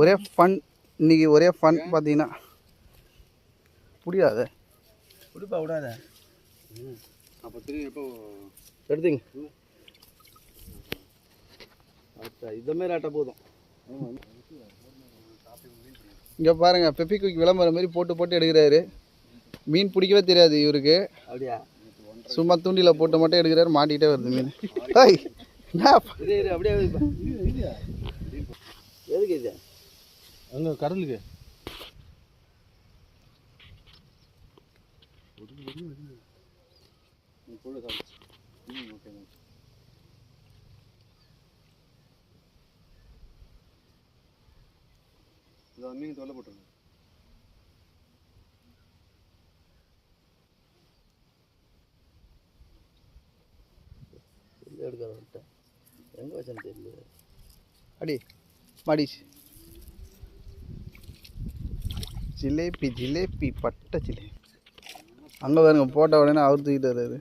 ஒரே ஃபன் இன்னைக்கு ஒரே ஃபன் பார்த்தீங்கன்னா புரியாத குடிப்பா விடாத. அப்போ திரும்பி எப்போ எடுத்துங்க. இந்த மாதிரி ஆட்ட போதும். இங்கே பாருங்க பெப்பி குயிக் விளம்பரம் மாதிரி போட்டு போட்டு எடுக்கிறாரு. மீன் பிடிக்கவே தெரியாது இவருக்கு. அப்படியா? சும்மா தூண்டியில் போட்டு மட்டும் எடுக்கிறாரு, மாட்டிக்கிட்டே வருது மீன். ஹாய் அப்படியே எதுக்கு இது அங்கே கடலுக்கு மீன் தொல்லை போட்டுருங்க. எடுக்கிறவன்ட்ட எங்கே வச்சேன்னு தெரியல. அடி மாடிச்சு. ஜிலேபி ஜிலேபி பட்டை ஜிலேபி. அங்கே பாருங்க போட்ட உடனே அவர் தூக்கிட்டு வர்றாரு.